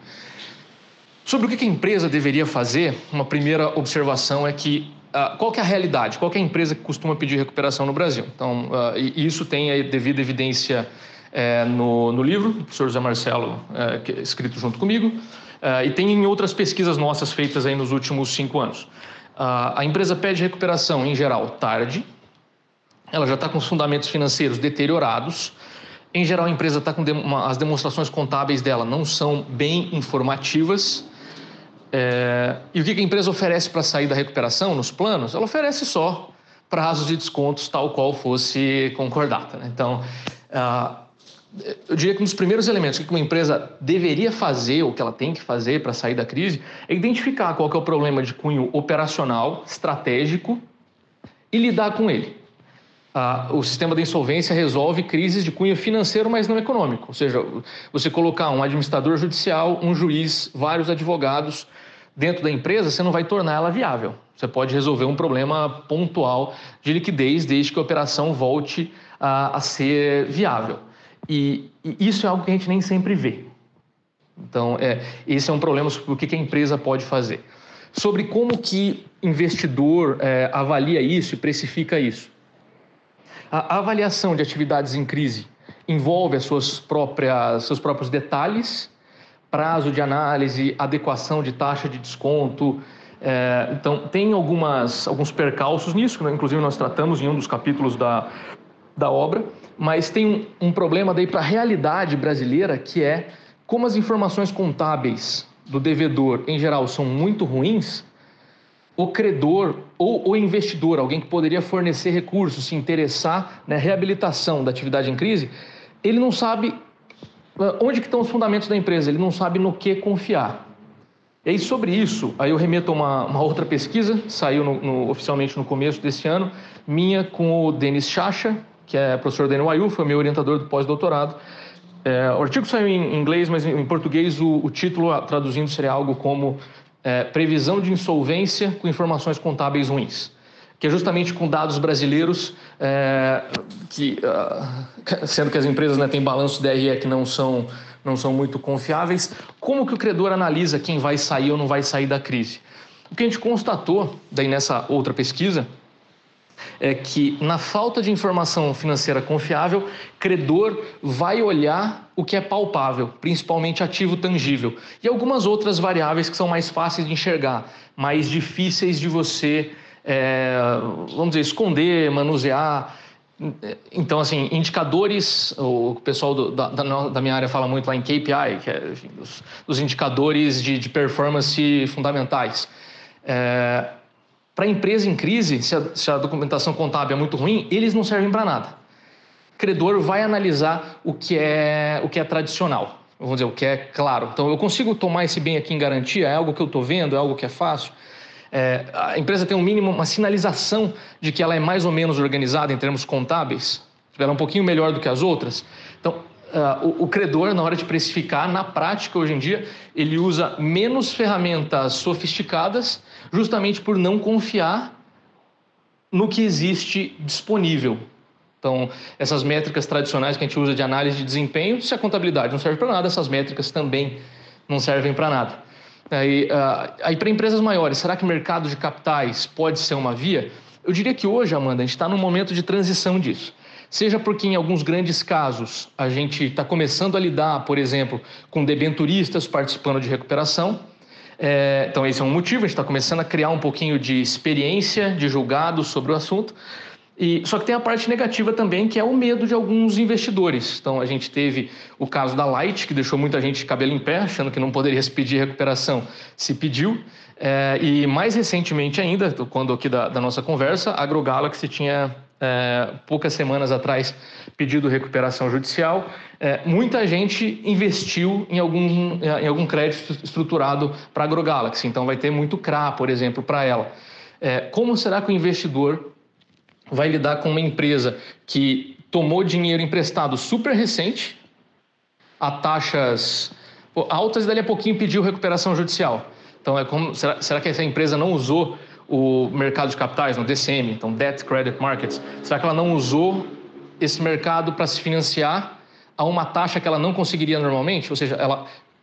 Sobre o que a empresa deveria fazer, uma primeira observação é que qual que é a realidade? Qual que é a empresa que costuma pedir recuperação no Brasil? Então, isso tem a devida evidência no livro do professor José Marcelo, escrito junto comigo, e tem em outras pesquisas nossas feitas aí nos últimos 5 anos. A empresa pede recuperação, em geral, tarde, ela já está com os fundamentos financeiros deteriorados, em geral a empresa está com as demonstrações contábeis dela não são bem informativas. E o que a empresa oferece para sair da recuperação nos planos? Ela oferece só prazos de descontos tal qual fosse concordata, né? Então, eu diria que um dos primeiros elementos que uma empresa deveria fazer, ou que ela tem que fazer para sair da crise, é identificar qual que é o problema de cunho operacional, estratégico, e lidar com ele. O sistema da insolvência resolve crises de cunho financeiro, mas não econômico. Ou seja, você colocar um administrador judicial, um juiz, vários advogados dentro da empresa, você não vai tornar ela viável. Você pode resolver um problema pontual de liquidez desde que a operação volte a ser viável. E isso é algo que a gente nem sempre vê. Então, esse é um problema sobre o que a empresa pode fazer. Sobre como que investidor avalia isso e precifica isso. A avaliação de atividades em crise envolve seus próprios detalhes, prazo de análise, adequação de taxa de desconto. Então, tem alguns percalços nisso, que inclusive nós tratamos em um dos capítulos da obra, mas tem um problema daí para a realidade brasileira, que é como as informações contábeis do devedor, em geral, são muito ruins. O credor ou o investidor, alguém que poderia fornecer recursos, se interessar na reabilitação da atividade em crise, ele não sabe onde que estão os fundamentos da empresa, ele não sabe no que confiar. E aí, sobre isso, aí eu remeto a uma outra pesquisa, saiu oficialmente no começo desse ano, minha com o Denis Chacha, que é professor da NYU, foi meu orientador do pós-doutorado. O artigo saiu em inglês, mas em português o título, traduzindo, seria algo como previsão de insolvência com informações contábeis ruins, que é justamente com dados brasileiros, sendo que as empresas têm balanço DRE que não são muito confiáveis, como que o credor analisa quem vai sair ou não vai sair da crise? O que a gente constatou daí nessa outra pesquisa é que, na falta de informação financeira confiável, credor vai olhar o que é palpável, principalmente ativo tangível, e algumas outras variáveis que são mais fáceis de enxergar, mais difíceis de você, vamos dizer, esconder, manusear. Então, assim, indicadores, o pessoal da minha área fala muito lá em KPI, que é, enfim, os indicadores de performance fundamentais. Para a empresa em crise, se a documentação contábil é muito ruim, eles não servem para nada. O credor vai analisar o que é tradicional, vamos dizer, o que é claro. Então, eu consigo tomar esse bem aqui em garantia? É algo que eu estou vendo? É algo que é fácil? A empresa tem um mínimo, uma sinalização de que ela é mais ou menos organizada em termos contábeis? Ela é um pouquinho melhor do que as outras? Então, o credor, na hora de precificar, na prática, hoje em dia, ele usa menos ferramentas sofisticadas, justamente por não confiar no que existe disponível. Então, essas métricas tradicionais que a gente usa de análise de desempenho, se a contabilidade não serve para nada, essas métricas também não servem para nada. Aí para empresas maiores, será que o mercado de capitais pode ser uma via? Eu diria que hoje, Amanda, a gente está num momento de transição disso. Seja porque em alguns grandes casos a gente está começando a lidar, por exemplo, com debenturistas participando de recuperação. Então esse é um motivo, a gente está começando a criar um pouquinho de experiência, de julgado sobre o assunto. Só que tem a parte negativa também, que é o medo de alguns investidores. Então a gente teve o caso da Light, que deixou muita gente de cabelo em pé, achando que não poderia se pedir recuperação, se pediu. E mais recentemente ainda, quando aqui da nossa conversa, a AgroGalaxy tinha poucas semanas atrás pedido recuperação judicial. Muita gente investiu em algum crédito estruturado para a AgroGalaxy, então vai ter muito CRA, por exemplo, para ela. Como será que o investidor vai lidar com uma empresa que tomou dinheiro emprestado super recente, a taxas altas, e dali a pouquinho pediu recuperação judicial. Então, será que essa empresa não usou o mercado de capitais, no DCM, então Debt Credit Markets? Será que ela não usou esse mercado para se financiar a uma taxa que ela não conseguiria normalmente? Ou seja,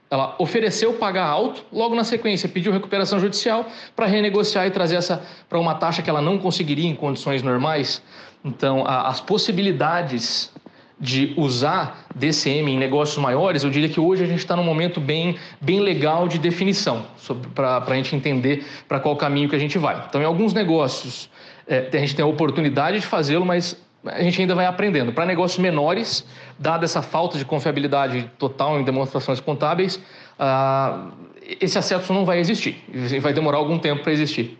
ela ofereceu pagar alto, logo na sequência pediu recuperação judicial para renegociar e trazer essa para uma taxa que ela não conseguiria em condições normais. Então, as possibilidades de usar DCM em negócios maiores, eu diria que hoje a gente está num momento bem legal de definição, para a gente entender para qual caminho que a gente vai. Então, em alguns negócios, a gente tem a oportunidade de fazê-lo, mas a gente ainda vai aprendendo. Para negócios menores, dada essa falta de confiabilidade total em demonstrações contábeis, esse acesso não vai existir. Vai demorar algum tempo para existir.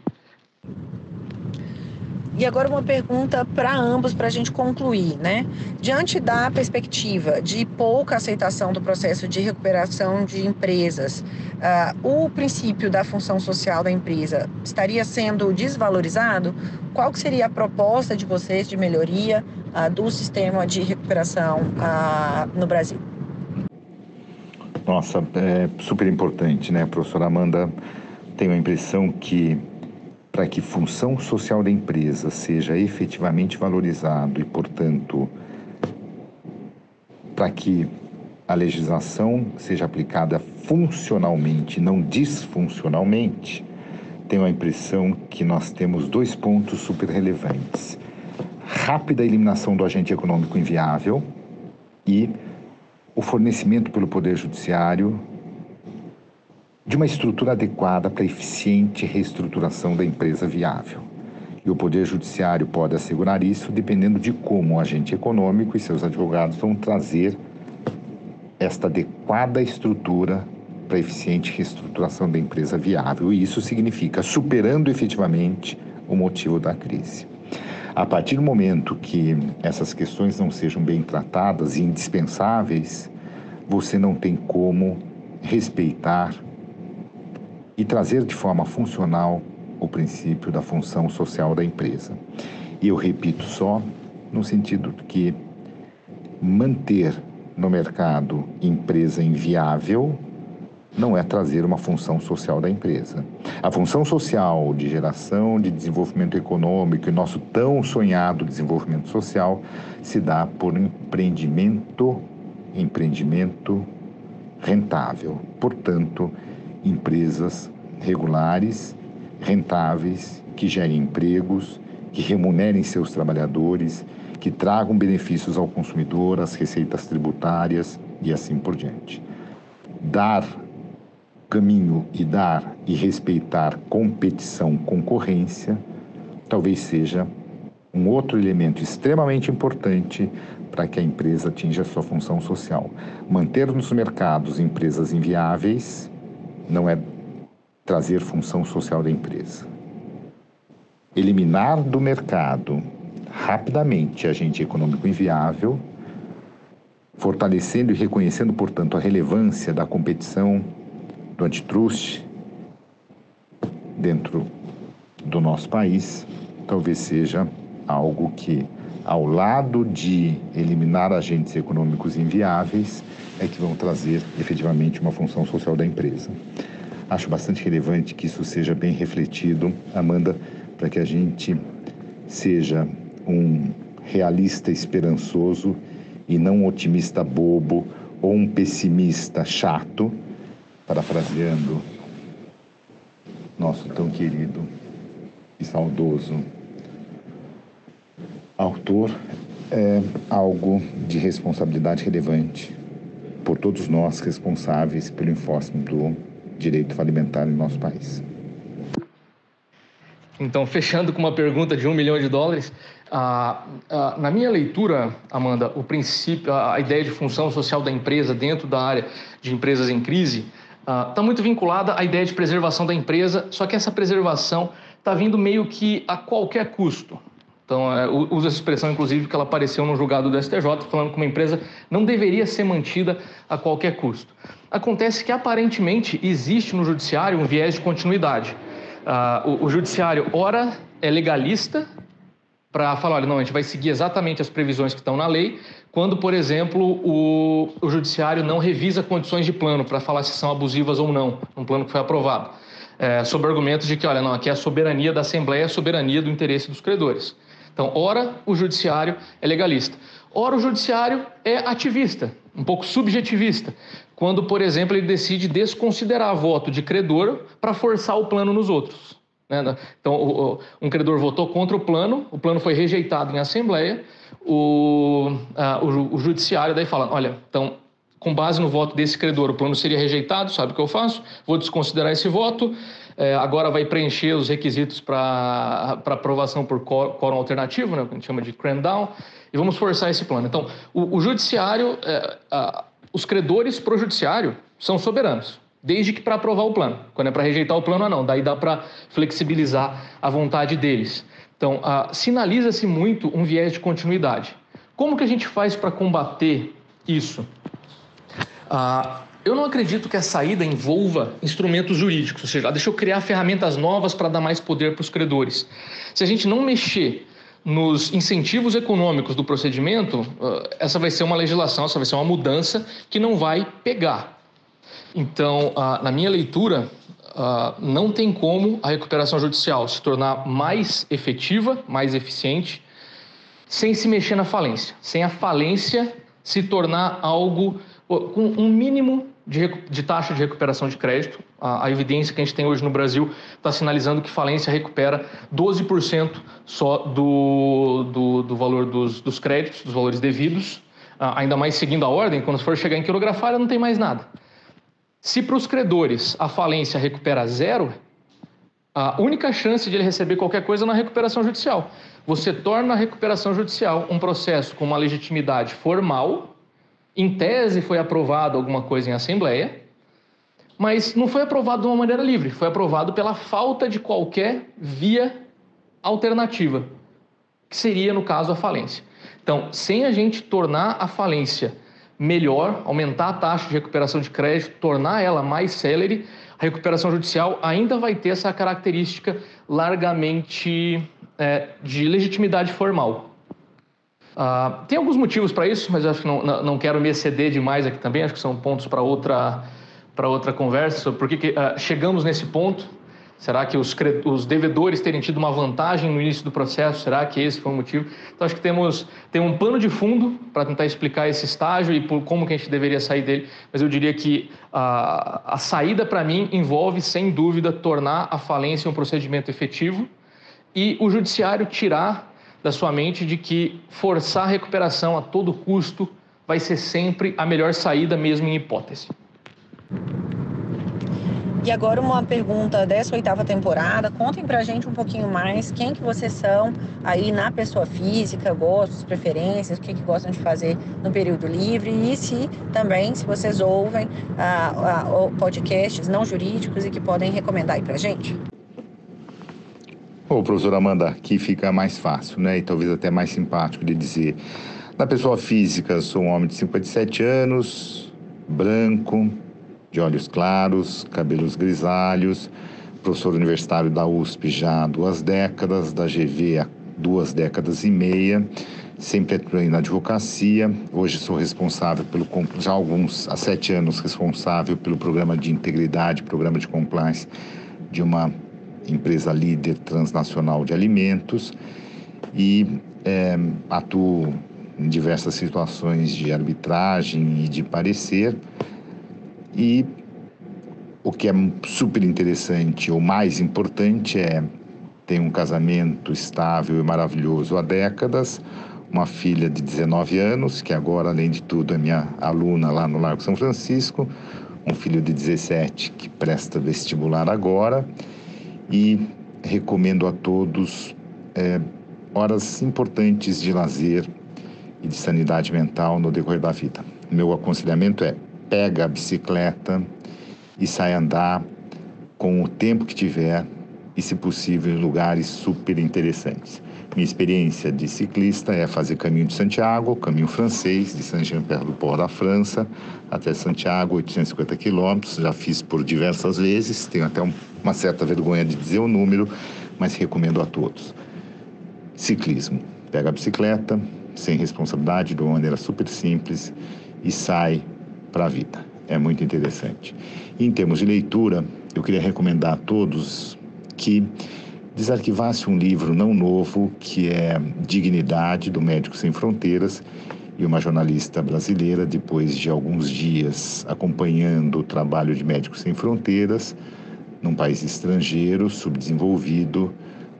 E agora uma pergunta para ambos, para a gente concluir, né? Diante da perspectiva de pouca aceitação do processo de recuperação de empresas, o princípio da função social da empresa estaria sendo desvalorizado? Qual que seria a proposta de vocês de melhoria do sistema de recuperação no Brasil? Nossa, é super importante, né, professora Amanda? Tenho a impressão que para que função social da empresa seja efetivamente valorizado e, portanto, para que a legislação seja aplicada funcionalmente, não disfuncionalmente, tenho a impressão que nós temos 2 pontos super relevantes: rápida eliminação do agente econômico inviável e o fornecimento pelo Poder Judiciário de uma estrutura adequada para a eficiente reestruturação da empresa viável. E o Poder Judiciário pode assegurar isso dependendo de como o agente econômico e seus advogados vão trazer esta adequada estrutura para a eficiente reestruturação da empresa viável. E isso significa superando efetivamente o motivo da crise. A partir do momento que essas questões não sejam bem tratadas e indispensáveis, você não tem como respeitar e trazer de forma funcional o princípio da função social da empresa. E eu repito só no sentido que manter no mercado empresa inviável não é trazer uma função social da empresa. A função social de geração de desenvolvimento econômico e nosso tão sonhado desenvolvimento social se dá por empreendimento rentável. Portanto, empresas regulares, rentáveis, que gerem empregos, que remunerem seus trabalhadores, que tragam benefícios ao consumidor, às receitas tributárias e assim por diante. Dar caminho e respeitar competição, concorrência, talvez seja um outro elemento extremamente importante para que a empresa atinja a sua função social. Manter nos mercados empresas inviáveis não é trazer função social da empresa. Eliminar do mercado rapidamente agente econômico inviável, fortalecendo e reconhecendo, portanto, a relevância da competição, do antitrust dentro do nosso país, talvez seja algo que, ao lado de eliminar agentes econômicos inviáveis, é que vão trazer efetivamente uma função social da empresa. Acho bastante relevante que isso seja bem refletido, Amanda, para que a gente seja um realista esperançoso e não um otimista bobo ou um pessimista chato, parafraseando nosso tão querido e saudoso autor, é algo de responsabilidade relevante por todos nós responsáveis pelo enforcement do direito falimentar no nosso país. Então, fechando com uma pergunta de $1 milhão, na minha leitura, Amanda, o princípio, a ideia de função social da empresa dentro da área de empresas em crise está muito vinculada à ideia de preservação da empresa, só que essa preservação está vindo meio que a qualquer custo. Então, uso essa expressão, inclusive, que ela apareceu no julgado do STJ, falando que uma empresa não deveria ser mantida a qualquer custo. Acontece que, aparentemente, existe no judiciário um viés de continuidade. O judiciário, ora, é legalista para falar, olha, não, a gente vai seguir exatamente as previsões que estão na lei, quando, por exemplo, o judiciário não revisa condições de plano para falar se são abusivas ou não, um plano que foi aprovado, sob argumentos de que, olha, não, aqui é a soberania da Assembleia, a soberania do interesse dos credores. Então, ora o judiciário é legalista, ora o judiciário é ativista, um pouco subjetivista, quando, por exemplo, ele decide desconsiderar voto de credor para forçar o plano nos outros. Então, um credor votou contra o plano foi rejeitado em assembleia, o judiciário daí fala, olha, então, com base no voto desse credor, o plano seria rejeitado, sabe o que eu faço? Vou desconsiderar esse voto, agora vai preencher os requisitos para aprovação por quórum alternativo, né, que a gente chama de cram down, e vamos forçar esse plano. Então, o judiciário, os credores pro judiciário são soberanos, desde que para aprovar o plano. Quando é para rejeitar o plano, não. Daí dá para flexibilizar a vontade deles. Então, sinaliza-se muito um viés de continuidade. Como que a gente faz para combater isso? Eu não acredito que a saída envolva instrumentos jurídicos, ou seja, deixa eu criar ferramentas novas para dar mais poder para os credores. Se a gente não mexer nos incentivos econômicos do procedimento, essa vai ser uma legislação, essa vai ser uma mudança que não vai pegar. Então, na minha leitura, não tem como a recuperação judicial se tornar mais efetiva, mais eficiente, sem se mexer na falência, sem a falência se tornar algo com um mínimo de taxa de recuperação de crédito. A evidência que a gente tem hoje no Brasil está sinalizando que falência recupera 12% só do valor dos créditos, dos valores devidos, ainda mais seguindo a ordem, quando for chegar em quirografária não tem mais nada. Se para os credores a falência recupera 0, a única chance de ele receber qualquer coisa é na recuperação judicial. Você torna a recuperação judicial um processo com uma legitimidade formal, em tese foi aprovado alguma coisa em assembleia, mas não foi aprovado de uma maneira livre, foi aprovado pela falta de qualquer via alternativa, que seria, no caso, a falência. Então, sem a gente tornar a falência melhor, aumentar a taxa de recuperação de crédito, tornar ela mais célere, a recuperação judicial ainda vai ter essa característica largamente de legitimidade formal. Tem alguns motivos para isso, mas eu acho que não quero me exceder demais aqui também, acho que são pontos para outra conversa, sobre por que chegamos nesse ponto. Será que os devedores terem tido uma vantagem no início do processo? Será que esse foi o motivo? Então, acho que tem um pano de fundo para tentar explicar esse estágio e como que a gente deveria sair dele, mas eu diria que a saída, para mim, envolve, sem dúvida, tornar a falência um procedimento efetivo e o judiciário tirar da sua mente de que forçar a recuperação a todo custo vai ser sempre a melhor saída, mesmo em hipótese. E agora uma pergunta dessa 8ª temporada, contem pra gente um pouquinho mais quem que vocês são aí na pessoa física, gostos, preferências, o que gostam de fazer no período livre e se vocês ouvem podcasts não jurídicos e que podem recomendar aí pra gente. Professora Amanda, aqui fica mais fácil, né? E talvez até mais simpático de dizer. Na pessoa física, sou um homem de 57 anos, branco, de olhos claros, cabelos grisalhos, professor universitário da USP já há 2 décadas, da GV há 2 décadas e meia, sempre atuei na advocacia, hoje sou responsável há 7 anos, responsável pelo programa de integridade, programa de compliance de uma empresa líder transnacional de alimentos e atuo em diversas situações de arbitragem e de parecer. E o que é super interessante, ou mais importante, ter um casamento estável e maravilhoso há décadas, uma filha de 19 anos, que agora, além de tudo, é minha aluna lá no Largo São Francisco, um filho de 17 que presta vestibular agora, e recomendo a todos horas importantes de lazer e de sanidade mental no decorrer da vida. Meu aconselhamento pega a bicicleta e sai andar com o tempo que tiver e, se possível, em lugares super interessantes. Minha experiência de ciclista é fazer caminho de Santiago, caminho francês, de Saint-Jean-Pied-de-Port da França até Santiago, 850 quilômetros. Já fiz por diversas vezes, tenho até uma certa vergonha de dizer o número, mas recomendo a todos. ciclismo. Pega a bicicleta, sem responsabilidade, de uma maneira super simples e sai para a vida. É muito interessante. E, em termos de leitura, eu queria recomendar a todos que desarquivasse um livro não novo, que é Dignidade, do Médicos Sem Fronteiras, e uma jornalista brasileira, depois de alguns dias acompanhando o trabalho de Médicos Sem Fronteiras, num país estrangeiro, subdesenvolvido,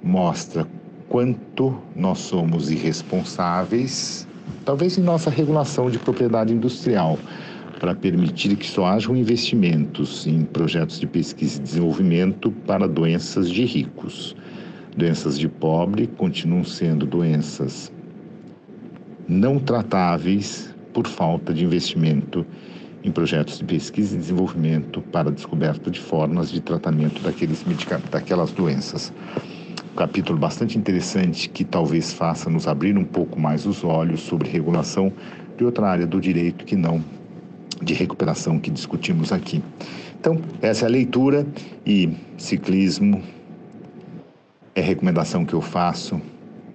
mostra quanto nós somos irresponsáveis, talvez em nossa regulação de propriedade industrial, para permitir que só hajam investimentos em projetos de pesquisa e desenvolvimento para doenças de ricos. Doenças de pobre continuam sendo doenças não tratáveis por falta de investimento em projetos de pesquisa e desenvolvimento para a descoberta de formas de tratamento daquelas doenças. Um capítulo bastante interessante que talvez faça nos abrir um pouco mais os olhos sobre regulação de outra área do direito que não de recuperação que discutimos aqui. Então, essa é a leitura e ciclismo é a recomendação que eu faço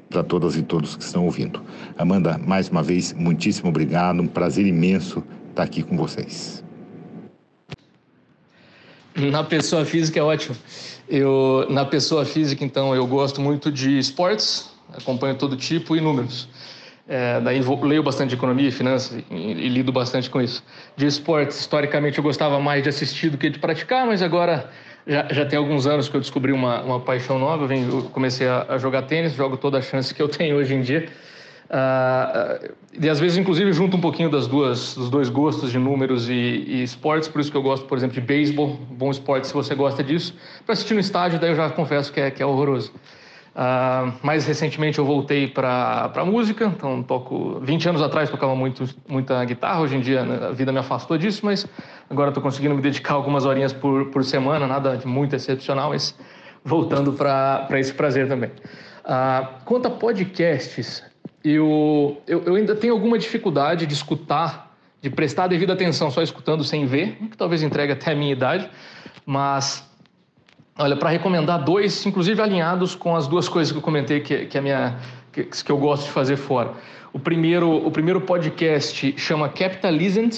para todas e todos que estão ouvindo. Amanda, mais uma vez, muitíssimo obrigado, um prazer imenso estar aqui com vocês. Na pessoa física é ótimo. Na pessoa física, então, eu gosto muito de esportes, acompanho todo tipo e números. Daí leio bastante de economia e finanças e lido bastante com isso. De esportes, historicamente, eu gostava mais de assistir do que de praticar, mas agora já tem alguns anos que eu descobri uma paixão nova. Eu comecei a jogar tênis, jogo toda a chance que eu tenho hoje em dia. E às vezes, inclusive, junto um pouquinho dos dois gostos de números e esportes, por isso que eu gosto, por exemplo, de beisebol, bom esporte se você gosta disso. Para assistir no estádio, daí eu já confesso que é horroroso. Mais recentemente eu voltei para música, então toco. 20 anos atrás tocava muita guitarra, hoje em dia a vida me afastou disso, mas agora estou conseguindo me dedicar algumas horinhas por semana, nada de muito excepcional, mas voltando para esse prazer também. Quanto a podcasts, eu ainda tenho alguma dificuldade de escutar, de prestar devida atenção só escutando sem ver, que talvez entregue até a minha idade, mas olha, para recomendar dois, inclusive alinhados com as duas coisas que eu comentei que eu gosto de fazer fora. O primeiro podcast chama Capitalism,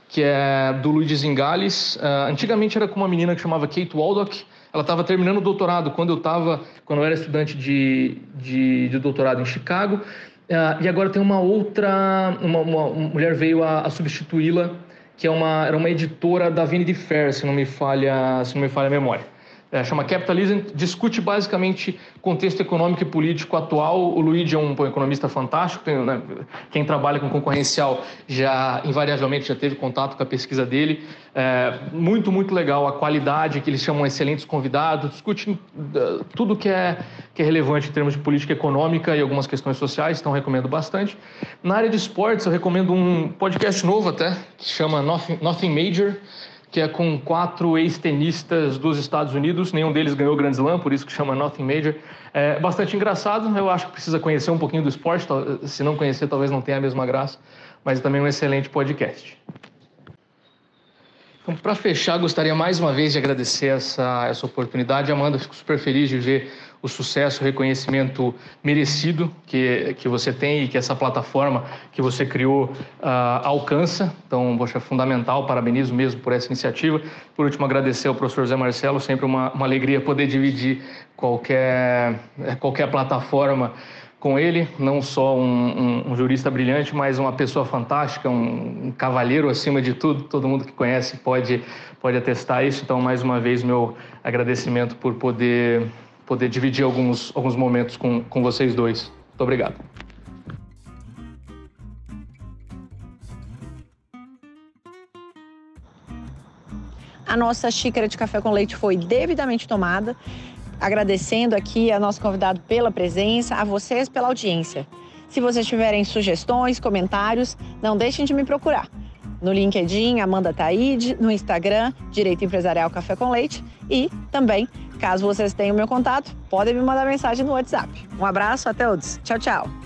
que é do Luigi Zingales. Antigamente era com uma menina que chamava Kate Waldock. Ela estava terminando o doutorado quando eu era estudante de doutorado em Chicago. E agora tem uma mulher veio a substituí-la, que era uma editora da Vanity Fair, se não me falha a memória. Chama Capitalism, discute basicamente contexto econômico e político atual. O Luigi é um economista fantástico, quem trabalha com concorrencial invariavelmente já teve contato com a pesquisa dele. Muito, muito legal a qualidade, que eles chamam excelentes convidados, discute tudo que é relevante em termos de política econômica e algumas questões sociais, então recomendo bastante. Na área de esportes, eu recomendo um podcast novo até, que chama Nothing Major, que é com 4 ex-tenistas dos Estados Unidos. Nenhum deles ganhou Grand Slam, por isso que chama Nothing Major. É bastante engraçado, eu acho que precisa conhecer um pouquinho do esporte, se não conhecer talvez não tenha a mesma graça, mas também um excelente podcast. Então, para fechar, gostaria mais uma vez de agradecer essa oportunidade. Amanda, fico super feliz de ver o sucesso, o reconhecimento merecido que você tem e que essa plataforma que você criou alcança. Então, poxa, é fundamental, parabenizo mesmo por essa iniciativa. Por último, agradecer ao professor Zé Marcelo, sempre uma alegria poder dividir qualquer plataforma com ele, não só um jurista brilhante, mas uma pessoa fantástica, um cavalheiro acima de tudo. Todo mundo que conhece pode atestar isso. Então, mais uma vez, meu agradecimento por poder dividir alguns momentos com vocês dois. Muito obrigado. A nossa xícara de café com leite foi devidamente tomada. Agradecendo aqui a nosso convidado pela presença, a vocês pela audiência. Se vocês tiverem sugestões, comentários, não deixem de me procurar. No LinkedIn, Amanda Taide, no Instagram, Direito Empresarial Café com Leite e também, caso vocês tenham meu contato, podem me mandar mensagem no WhatsApp. Um abraço a todos. Tchau, tchau.